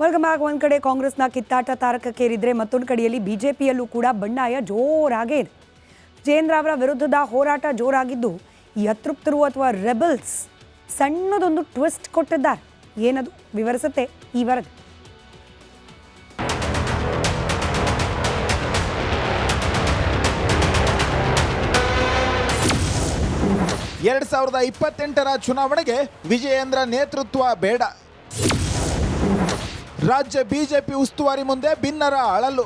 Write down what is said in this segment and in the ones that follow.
ವರ್ಗಮಾಗ ಒಂದು ಕಡೆ ಕಾಂಗ್ರೆಸ್ನ ಕಿತ್ತಾಟ ತಾರಕಕ್ಕೇರಿದ್ರೆ ಮತ್ತೊಂದು ಕಡೆಯಲ್ಲಿ ಬಿಜೆಪಿಯಲ್ಲೂ ಕೂಡ ಬಂಡಾಯ ಜೋರಾಗೇ ಇದೆ. ಜಯೇಂದ್ರ ಅವರ ವಿರುದ್ಧದ ಹೋರಾಟ ಜೋರಾಗಿದ್ದು ಈ ಅತೃಪ್ತರು ಅಥವಾ ರೆಬಲ್ಸ್ ಸಣ್ಣದೊಂದು ಟ್ವಿಸ್ಟ್ ಕೊಟ್ಟಿದ್ದಾರೆ. ಏನದು ವಿವರಿಸುತ್ತೆ ಈ ವರದಿ. ಎರಡ್ 2028ರ ಚುನಾವಣೆಗೆ ವಿಜಯೇಂದ್ರ ನೇತೃತ್ವ ಬೇಡ. ರಾಜ್ಯ ಬಿಜೆಪಿ ಉಸ್ತುವಾರಿ ಮುಂದೆ ಭಿನ್ನರ ಅಳಲು.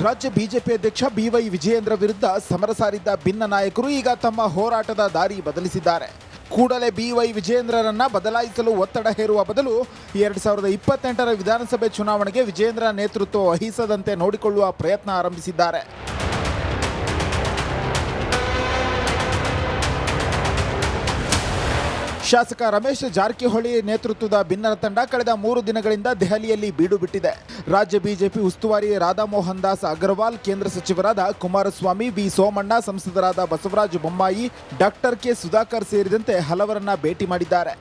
ರಾಜ್ಯ ಬಿಜೆಪಿ ಅಧ್ಯಕ್ಷ BY ವಿಜಯೇಂದ್ರ ವಿರುದ್ಧ ಸಮರ ಸಾರಿದ್ದ ಭಿನ್ನ ನಾಯಕರು ಈಗ ತಮ್ಮ ಹೋರಾಟದ ದಾರಿ ಬದಲಿಸಿದ್ದಾರೆ. ಕೂಡಲೇ BY ವಿಜಯೇಂದ್ರರನ್ನ ಬದಲಾಯಿಸಲು ಒತ್ತಡ ಹೇರುವ ಬದಲು 2028ರ ವಿಧಾನಸಭೆ ಚುನಾವಣೆಗೆ ವಿಜಯೇಂದ್ರ ನೇತೃತ್ವ ವಹಿಸದಂತೆ ನೋಡಿಕೊಳ್ಳುವ ಪ್ರಯತ್ನ ಆರಂಭಿಸಿದ್ದಾರೆ. ಶಾಸಕ ರಮೇಶ್ ಜಾರಕಿಹೊಳಿ ನೇತೃತ್ವದ ಭಿನ್ನರ ತಂಡ ಕಳೆದ 3 ದಿನಗಳಿಂದ ದೆಹಲಿಯಲ್ಲಿ ಬೀಡು ಬಿಟ್ಟಿದೆ. ರಾಜ್ಯ ಬಿಜೆಪಿ ಉಸ್ತುವಾರಿ ರಾಧಾ ಮೋಹನ್ ದಾಸ್ ಅಗರ್ವಾಲ್, ಕೇಂದ್ರ ಸಚಿವರಾದ ಕುಮಾರಸ್ವಾಮಿ, ವಿ ಸೋಮಣ್ಣ, ಸಂಸದರಾದ ಬಸವರಾಜ ಬೊಮ್ಮಾಯಿ, ಡಾಕ್ಟರ್ ಕೆ ಸುಧಾಕರ್ ಸೇರಿದಂತೆ ಹಲವರನ್ನ ಭೇಟಿ ಮಾಡಿದ್ದಾರೆ.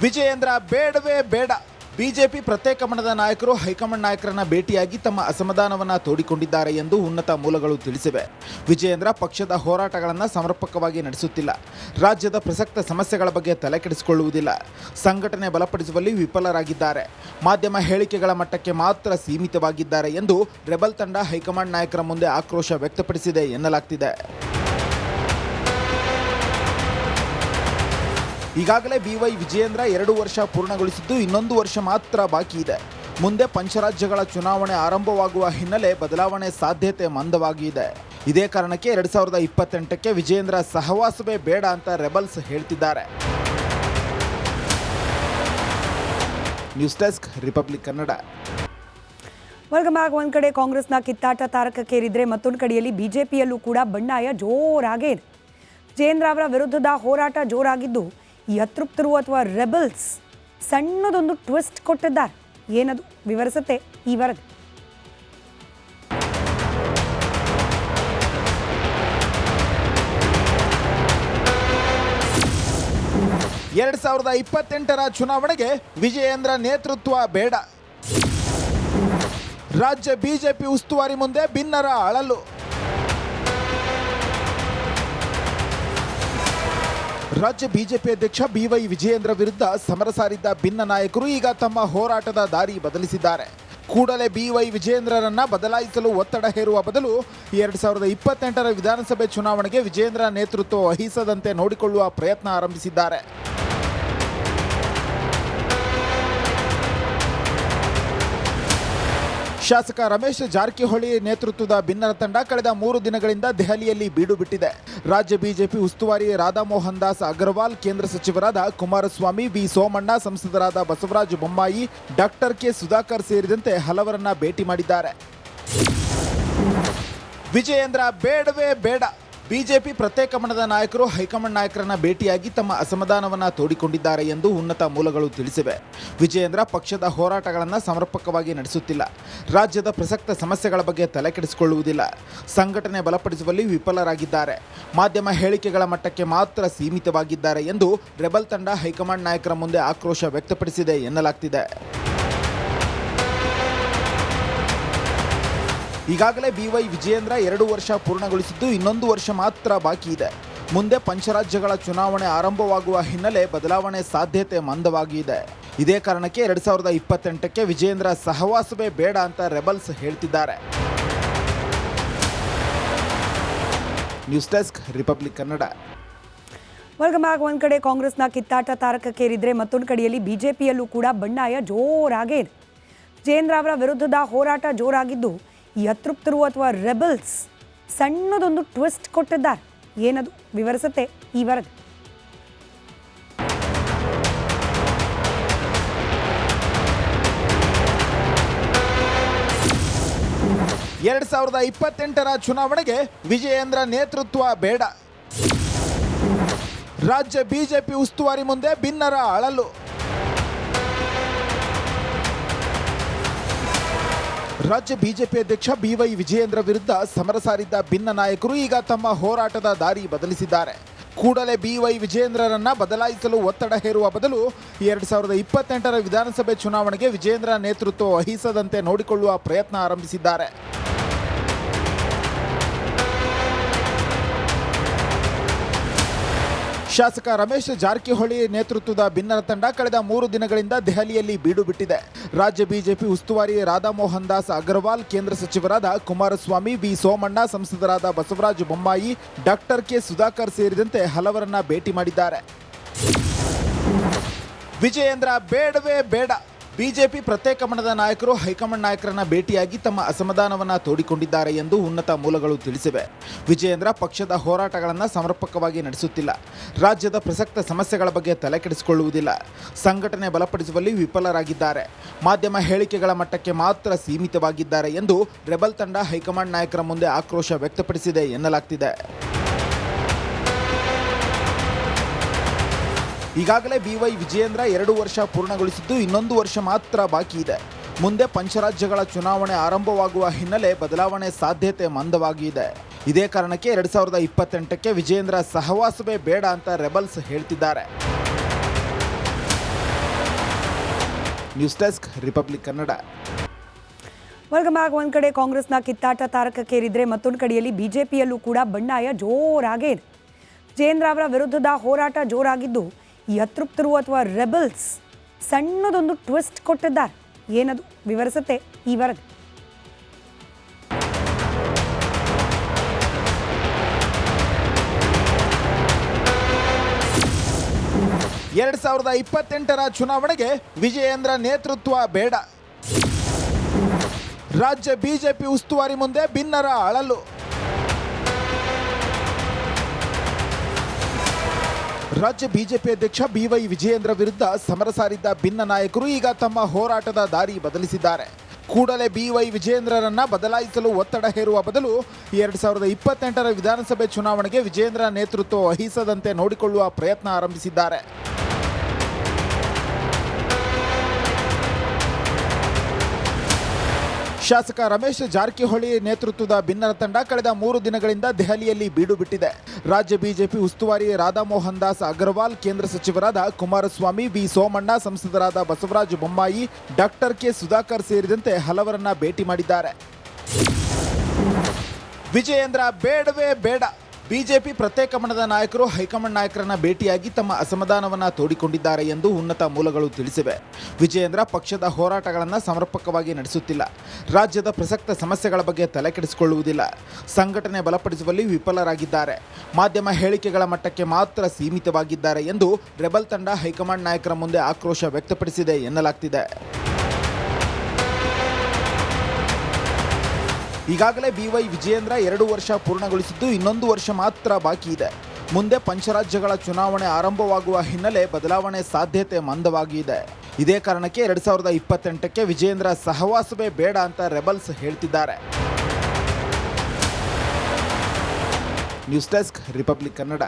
ವಿಜಯೇಂದ್ರ ಬೇಡವೇ ಬೇಡ. ಬಿಜೆಪಿ ಪ್ರತ್ಯೇಕ ಮನದ ನಾಯಕರು ಹೈಕಮಾಂಡ್ ನಾಯಕರನ್ನ ಭೇಟಿಯಾಗಿ ತಮ್ಮ ಅಸಮಾಧಾನವನ್ನ ತೋಡಿಕೊಂಡಿದ್ದಾರೆ ಎಂದು ಉನ್ನತ ಮೂಲಗಳು ತಿಳಿಸಿವೆ. ವಿಜಯೇಂದ್ರ ಪಕ್ಷದ ಹೋರಾಟಗಳನ್ನು ಸಮರ್ಪಕವಾಗಿ ನಡೆಸುತ್ತಿಲ್ಲ, ರಾಜ್ಯದ ಪ್ರಸಕ್ತ ಸಮಸ್ಯೆಗಳ ಬಗ್ಗೆ ತಲೆಕೆಡಿಸಿಕೊಳ್ಳುವುದಿಲ್ಲ, ಸಂಘಟನೆ ಬಲಪಡಿಸುವಲ್ಲಿ ವಿಫಲರಾಗಿದ್ದಾರೆ, ಮಾಧ್ಯಮ ಹೇಳಿಕೆಗಳ ಮಟ್ಟಕ್ಕೆ ಮಾತ್ರ ಸೀಮಿತವಾಗಿದ್ದಾರೆ ಎಂದು ರೆಬಲ್ ತಂಡ ಹೈಕಮಾಂಡ್ ನಾಯಕರ ಮುಂದೆ ಆಕ್ರೋಶ ವ್ಯಕ್ತಪಡಿಸಿದೆ ಎನ್ನಲಾಗ್ತಿದೆ. ಈಗಾಗಲೇ BY ವಿಜಯೇಂದ್ರ 2 ವರ್ಷ ಪೂರ್ಣಗೊಳಿಸಿದ್ದು ಇನ್ನೊಂದು ವರ್ಷ ಮಾತ್ರ ಬಾಕಿ ಇದೆ. ಮುಂದೆ ಪಂಚರಾಜ್ಯಗಳ ಚುನಾವಣೆ ಆರಂಭವಾಗುವ ಹಿನ್ನೆಲೆ ಬದಲಾವಣೆ ಸಾಧ್ಯತೆ ಮಂದವಾಗಿದೆ. ಇದೇ ಕಾರಣಕ್ಕೆ 2028ಕ್ಕೆ ವಿಜಯೇಂದ್ರ ಸಹವಾಸವೇ ಬೇಡ ಅಂತ ರೆಬಲ್ಸ್ ಹೇಳ್ತಿದ್ದಾರೆ. News desk, Republic Kannada. ವರ್ಗಮಾಗ ಒಂದು ಕಡೆ ಕಾಂಗ್ರೆಸ್ನ ಕಿತ್ತಾಟ ತಾರಕಕ್ಕೇರಿದ್ರೆ ಮತ್ತೊಂದು ಕಡೆಯಲ್ಲಿ ಬಿಜೆಪಿಯಲ್ಲೂ ಕೂಡ ಬಂಡಾಯ ಜೋರಾಗೇ ಇದೆ. ಜಯೇಂದ್ರ ಅವರ ವಿರುದ್ಧದ ಹೋರಾಟ ಜೋರಾಗಿದ್ದು ಈ ಅತೃಪ್ತರು ಅಥವಾ ರೆಬಲ್ಸ್ ಸಣ್ಣದೊಂದು ಟ್ವಿಸ್ಟ್ ಕೊಟ್ಟಿದ್ದಾರೆ. ಏನದು ವಿವರಿಸುತ್ತೆ ಈ ವರದಿ. ಎರಡ್ 2028ರ ಚುನಾವಣೆಗೆ ವಿಜಯೇಂದ್ರ ನೇತೃತ್ವ ಬೇಡ. ರಾಜ್ಯ ಬಿಜೆಪಿ ಉಸ್ತುವಾರಿ ಮುಂದೆ ಭಿನ್ನರ ಅಳಲು. ರಾಜ್ಯ ಬಿಜೆಪಿ ಅಧ್ಯಕ್ಷ BY ವಿಜಯೇಂದ್ರ ವಿರುದ್ಧ ಸಮರ ಸಾರಿದ್ದ ಭಿನ್ನ ನಾಯಕರು ಈಗ ತಮ್ಮ ಹೋರಾಟದ ದಾರಿ ಬದಲಿಸಿದ್ದಾರೆ. ಕೂಡಲೇ BY ವಿಜಯೇಂದ್ರರನ್ನ ಬದಲಾಯಿಸಲು ಒತ್ತಡ ಹೇರುವ ಬದಲು 2028ರ ವಿಧಾನಸಭೆ ಚುನಾವಣೆಗೆ ವಿಜಯೇಂದ್ರ ನೇತೃತ್ವ ವಹಿಸದಂತೆ ನೋಡಿಕೊಳ್ಳುವ ಪ್ರಯತ್ನ ಆರಂಭಿಸಿದ್ದಾರೆ. ಶಾಸಕ ರಮೇಶ್ ಜಾರಕಿಹೊಳಿ ನೇತೃತ್ವದ ಭಿನ್ನರ ತಂಡ ಕಳೆದ 3 ದಿನಗಳಿಂದ ದೆಹಲಿಯಲ್ಲಿ ಬೀಡು ಬಿಟ್ಟಿದೆ. ರಾಜ್ಯ ಬಿಜೆಪಿ ಉಸ್ತುವಾರಿ ರಾಧಾ ಮೋಹನ್ ದಾಸ್ ಅಗರ್ವಾಲ್, ಕೇಂದ್ರ ಸಚಿವರಾದ ಕುಮಾರಸ್ವಾಮಿ, ವಿ ಸೋಮಣ್ಣ, ಸಂಸದರಾದ ಬಸವರಾಜ ಬೊಮ್ಮಾಯಿ, ಡಾಕ್ಟರ್ ಕೆ ಸುಧಾಕರ್ ಸೇರಿದಂತೆ ಹಲವರನ್ನ ಭೇಟಿ ಮಾಡಿದ್ದಾರೆ. ವಿಜಯೇಂದ್ರ ಬೇಡವೇ ಬೇಡ. ಬಿಜೆಪಿ ಪ್ರತ್ಯೇಕ ಮನದ ನಾಯಕರು ಹೈಕಮಾಂಡ್ ನಾಯಕರನ್ನ ಭೇಟಿಯಾಗಿ ತಮ್ಮ ಅಸಮಾಧಾನವನ್ನ ತೋಡಿಕೊಂಡಿದ್ದಾರೆ ಎಂದು ಉನ್ನತ ಮೂಲಗಳು ತಿಳಿಸಿವೆ. ವಿಜಯೇಂದ್ರ ಪಕ್ಷದ ಹೋರಾಟಗಳನ್ನು ಸಮರ್ಪಕವಾಗಿ ನಡೆಸುತ್ತಿಲ್ಲ, ರಾಜ್ಯದ ಪ್ರಸಕ್ತ ಸಮಸ್ಯೆಗಳ ಬಗ್ಗೆ ತಲೆಕೆಡಿಸಿಕೊಳ್ಳುವುದಿಲ್ಲ, ಸಂಘಟನೆ ಬಲಪಡಿಸುವಲ್ಲಿ ವಿಫಲರಾಗಿದ್ದಾರೆ, ಮಾಧ್ಯಮ ಹೇಳಿಕೆಗಳ ಮಟ್ಟಕ್ಕೆ ಮಾತ್ರ ಸೀಮಿತವಾಗಿದ್ದಾರೆ ಎಂದು ರೆಬಲ್ ತಂಡ ಹೈಕಮಾಂಡ್ ನಾಯಕರ ಮುಂದೆ ಆಕ್ರೋಶ ವ್ಯಕ್ತಪಡಿಸಿದೆ ಎನ್ನಲಾಗ್ತಿದೆ. ಈಗಾಗಲೇ BY ವಿಜಯೇಂದ್ರ 2 ವರ್ಷ ಪೂರ್ಣಗೊಳಿಸಿದ್ದು ಇನ್ನೊಂದು ವರ್ಷ ಮಾತ್ರ ಬಾಕಿ ಇದೆ. ಮುಂದೆ ಪಂಚರಾಜ್ಯಗಳ ಚುನಾವಣೆ ಆರಂಭವಾಗುವ ಹಿನ್ನೆಲೆ ಬದಲಾವಣೆ ಸಾಧ್ಯತೆ ಮಂದವಾಗಿದೆ. ಇದೇ ಕಾರಣಕ್ಕೆ 2028ಕ್ಕೆ ವಿಜಯೇಂದ್ರ ಸಹವಾಸವೇ ಬೇಡ ಅಂತ ರೆಬಲ್ಸ್ ಹೇಳ್ತಿದ್ದಾರೆ. News desk, Republic Kannada. ವರ್ಗಮಾಗ ಒಂದು ಕಡೆ ಕಾಂಗ್ರೆಸ್ನ ಕಿತ್ತಾಟ ತಾರಕಕ್ಕೇರಿದ್ರೆ ಮತ್ತೊಂದು ಕಡೆಯಲ್ಲಿ ಬಿಜೆಪಿಯಲ್ಲೂ ಕೂಡ ಬಂಡಾಯ ಜೋರಾಗೇ ಇದೆ. ಜಯೇಂದ್ರ ಅವರ ವಿರುದ್ಧದ ಹೋರಾಟ ಜೋರಾಗಿದ್ದು ಈ ಅತೃಪ್ತರು ಅಥವಾ ರೆಬಲ್ಸ್ ಸಣ್ಣದೊಂದು ಟ್ವಿಸ್ಟ್ ಕೊಟ್ಟಿದ್ದಾರೆ. ಏನದು ವಿವರಿಸುತ್ತೆ ಈ ವರದಿ. ಎರಡ್ 2028ರ ಚುನಾವಣೆಗೆ ವಿಜಯೇಂದ್ರ ನೇತೃತ್ವ ಬೇಡ. ರಾಜ್ಯ ಬಿಜೆಪಿ ಉಸ್ತುವಾರಿ ಮುಂದೆ ಭಿನ್ನರ ಅಳಲು. ರಾಜ್ಯ ಬಿಜೆಪಿ ಅಧ್ಯಕ್ಷ BY ವಿಜಯೇಂದ್ರ ವಿರುದ್ಧ ಸಮರ ಸಾರಿದ್ದ ಭಿನ್ನ ನಾಯಕರು ಈಗ ತಮ್ಮ ಹೋರಾಟದ ದಾರಿ ಬದಲಿಸಿದ್ದಾರೆ. ಕೂಡಲೇ BY ವಿಜಯೇಂದ್ರರನ್ನ ಬದಲಾಯಿಸಲು ಒತ್ತಡ ಹೇರುವ ಬದಲು 2028ರ ವಿಧಾನಸಭೆ ಚುನಾವಣೆಗೆ ವಿಜಯೇಂದ್ರ ನೇತೃತ್ವ ವಹಿಸದಂತೆ ನೋಡಿಕೊಳ್ಳುವ ಪ್ರಯತ್ನ ಆರಂಭಿಸಿದ್ದಾರೆ. ಶಾಸಕ ರಮೇಶ್ ಜಾರಕಿಹೊಳಿ ನೇತೃತ್ವದ ಭಿನ್ನರ ತಂಡ ಕಳೆದ 3 ದಿನಗಳಿಂದ ದೆಹಲಿಯಲ್ಲಿ ಬೀಡು ಬಿಟ್ಟಿದೆ. ರಾಜ್ಯ ಬಿಜೆಪಿ ಉಸ್ತುವಾರಿ ರಾಧಾಮೋಹನ್ ದಾಸ್ ಅಗರ್ವಾಲ್, ಕೇಂದ್ರ ಸಚಿವರಾದ ಕುಮಾರಸ್ವಾಮಿ, ವಿ ಸೋಮಣ್ಣ, ಸಂಸದರಾದ ಬಸವರಾಜ ಬೊಮ್ಮಾಯಿ, ಡಾಕ್ಟರ್ ಕೆ ಸುಧಾಕರ್ ಸೇರಿದಂತೆ ಹಲವರನ್ನ ಭೇಟಿ ಮಾಡಿದ್ದಾರೆ. ವಿಜಯೇಂದ್ರ ಬೇಡವೇ ಬೇಡ. ಬಿಜೆಪಿ ಪ್ರತ್ಯೇಕ ಮನದ ನಾಯಕರು ಹೈಕಮಾಂಡ್ ನಾಯಕರನ್ನ ಭೇಟಿಯಾಗಿ ತಮ್ಮ ಅಸಮಾಧಾನವನ್ನ ತೋಡಿಕೊಂಡಿದ್ದಾರೆ ಎಂದು ಉನ್ನತ ಮೂಲಗಳು ತಿಳಿಸಿವೆ. ವಿಜಯೇಂದ್ರ ಪಕ್ಷದ ಹೋರಾಟಗಳನ್ನು ಸಮರ್ಪಕವಾಗಿ ನಡೆಸುತ್ತಿಲ್ಲ, ರಾಜ್ಯದ ಪ್ರಸಕ್ತ ಸಮಸ್ಯೆಗಳ ಬಗ್ಗೆ ತಲೆಕೆಡಿಸಿಕೊಳ್ಳುವುದಿಲ್ಲ, ಸಂಘಟನೆ ಬಲಪಡಿಸುವಲ್ಲಿ ವಿಫಲರಾಗಿದ್ದಾರೆ, ಮಾಧ್ಯಮ ಹೇಳಿಕೆಗಳ ಮಟ್ಟಕ್ಕೆ ಮಾತ್ರ ಸೀಮಿತವಾಗಿದ್ದಾರೆ ಎಂದು ರೆಬಲ್ ತಂಡ ಹೈಕಮಾಂಡ್ ನಾಯಕರ ಮುಂದೆ ಆಕ್ರೋಶ ವ್ಯಕ್ತಪಡಿಸಿದೆ ಎನ್ನಲಾಗ್ತಿದೆ. ಈಗಾಗಲೇ BY ವಿಜಯೇಂದ್ರ 2 ವರ್ಷ ಪೂರ್ಣಗೊಳಿಸಿದ್ದು ಇನ್ನೊಂದು ವರ್ಷ ಮಾತ್ರ ಬಾಕಿ ಇದೆ. ಮುಂದೆ ಪಂಚರಾಜ್ಯಗಳ ಚುನಾವಣೆ ಆರಂಭವಾಗುವ ಹಿನ್ನೆಲೆ ಬದಲಾವಣೆ ಸಾಧ್ಯತೆ ಮಂದವಾಗಿದೆ. ಇದೇ ಕಾರಣಕ್ಕೆ 2028ಕ್ಕೆ ವಿಜಯೇಂದ್ರ ಸಹವಾಸವೇ ಬೇಡ ಅಂತ ರೆಬಲ್ಸ್ ಹೇಳ್ತಿದ್ದಾರೆ. News desk, Republic Kannada. ಒಂದ್ ಕಡೆ ಕಾಂಗ್ರೆಸ್ನ ಕಿತ್ತಾಟ ತಾರಕಕ್ಕೇರಿದ್ರೆ ಮತ್ತೊಂದು ಕಡೆಯಲ್ಲಿ ಬಿಜೆಪಿಯಲ್ಲೂ ಕೂಡ ಬಂಡಾಯ ಜೋರಾಗೇ ಇದೆ. ಜಯೇಂದ್ರ ಅವರ ವಿರುದ್ಧದ ಹೋರಾಟ ಜೋರಾಗಿದ್ದು ಈ ಅತೃಪ್ತರು ಅಥವಾ ರೆಬಲ್ಸ್ ಸಣ್ಣದೊಂದು ಟ್ವಿಸ್ಟ್ ಕೊಟ್ಟಿದ್ದಾರೆ. ಏನದು ವಿವರಿಸುತ್ತೆ ಈ ವರದಿ. ಎರಡ್ 2028ರ ಚುನಾವಣೆಗೆ ವಿಜಯೇಂದ್ರ ನೇತೃತ್ವ ಬೇಡ. ರಾಜ್ಯ ಬಿಜೆಪಿ ಉಸ್ತುವಾರಿ ಮುಂದೆ ಭಿನ್ನರ ಅಳಲು. ರಾಜ್ಯ ಬಿಜೆಪಿ ಅಧ್ಯಕ್ಷ BY ವಿಜಯೇಂದ್ರ ವಿರುದ್ಧ ಸಮರ ಸಾರಿದ್ದ ಭಿನ್ನ ನಾಯಕರು ಈಗ ತಮ್ಮ ಹೋರಾಟದ ದಾರಿ ಬದಲಿಸಿದ್ದಾರೆ. ಕೂಡಲೇ BY ವಿಜಯೇಂದ್ರರನ್ನ ಬದಲಾಯಿಸಲು ಒತ್ತಡ ಹೇರುವ ಬದಲು 2028ರ ವಿಧಾನಸಭೆ ಚುನಾವಣೆಗೆ ವಿಜಯೇಂದ್ರ ನೇತೃತ್ವ ವಹಿಸದಂತೆ ನೋಡಿಕೊಳ್ಳುವ ಪ್ರಯತ್ನ ಆರಂಭಿಸಿದ್ದಾರೆ. ಶಾಸಕ ರಮೇಶ್ ಜಾರಕಿಹೊಳಿ ನೇತೃತ್ವದ ಭಿನ್ನರ ತಂಡ ಕಳೆದ 3 ದಿನಗಳಿಂದ ದೆಹಲಿಯಲ್ಲಿ ಬೀಡು ಬಿಟ್ಟಿದೆ. ರಾಜ್ಯ ಬಿಜೆಪಿ ಉಸ್ತುವಾರಿ ರಾಧಾಮೋಹನ್ ದಾಸ್ ಅಗರ್ವಾಲ್, ಕೇಂದ್ರ ಸಚಿವರಾದ ಕುಮಾರಸ್ವಾಮಿ, ವಿ ಸೋಮಣ್ಣ, ಸಂಸದರಾದ ಬಸವರಾಜ ಬೊಮ್ಮಾಯಿ, ಡಾಕ್ಟರ್ ಕೆ ಸುಧಾಕರ್ ಸೇರಿದಂತೆ ಹಲವರನ್ನ ಭೇಟಿ ಮಾಡಿದ್ದಾರೆ. ವಿಜಯೇಂದ್ರ ಬೇಡವೇ ಬೇಡ. ಬಿಜೆಪಿ ಪ್ರತ್ಯೇಕ ಮನದ ನಾಯಕರು ಹೈಕಮಾಂಡ್ ನಾಯಕರನ್ನ ಭೇಟಿಯಾಗಿ ತಮ್ಮ ಅಸಮಾಧಾನವನ್ನ ತೋಡಿಕೊಂಡಿದ್ದಾರೆ ಎಂದು ಉನ್ನತ ಮೂಲಗಳು ತಿಳಿಸಿವೆ. ವಿಜಯೇಂದ್ರ ಪಕ್ಷದ ಹೋರಾಟಗಳನ್ನು ಸಮರ್ಪಕವಾಗಿ ನಡೆಸುತ್ತಿಲ್ಲ, ರಾಜ್ಯದ ಪ್ರಸಕ್ತ ಸಮಸ್ಯೆಗಳ ಬಗ್ಗೆ ತಲೆಕೆಡಿಸಿಕೊಳ್ಳುವುದಿಲ್ಲ, ಸಂಘಟನೆ ಬಲಪಡಿಸುವಲ್ಲಿ ವಿಫಲರಾಗಿದ್ದಾರೆ, ಮಾಧ್ಯಮ ಹೇಳಿಕೆಗಳ ಮಟ್ಟಕ್ಕೆ ಮಾತ್ರ ಸೀಮಿತವಾಗಿದ್ದಾರೆ ಎಂದು ರೆಬಲ್ ತಂಡ ಹೈಕಮಾಂಡ್ ನಾಯಕರ ಮುಂದೆ ಆಕ್ರೋಶ ವ್ಯಕ್ತಪಡಿಸಿದೆ ಎನ್ನಲಾಗ್ತಿದೆ. ಈಗಾಗಲೇ BY ವಿಜಯೇಂದ್ರ 2 ವರ್ಷ ಪೂರ್ಣಗೊಳಿಸಿದ್ದು ಇನ್ನೊಂದು ವರ್ಷ ಮಾತ್ರ ಬಾಕಿ ಇದೆ. ಮುಂದೆ ಪಂಚರಾಜ್ಯಗಳ ಚುನಾವಣೆ ಆರಂಭವಾಗುವ ಹಿನ್ನೆಲೆ ಬದಲಾವಣೆ ಸಾಧ್ಯತೆ ಮಂದವಾಗಿದೆ. ಇದೇ ಕಾರಣಕ್ಕೆ 2028ಕ್ಕೆ ವಿಜಯೇಂದ್ರ ಸಹವಾಸವೇ ಬೇಡ ಅಂತ ರೆಬಲ್ಸ್ ಹೇಳ್ತಿದ್ದಾರೆ. News desk, Republic Kannada.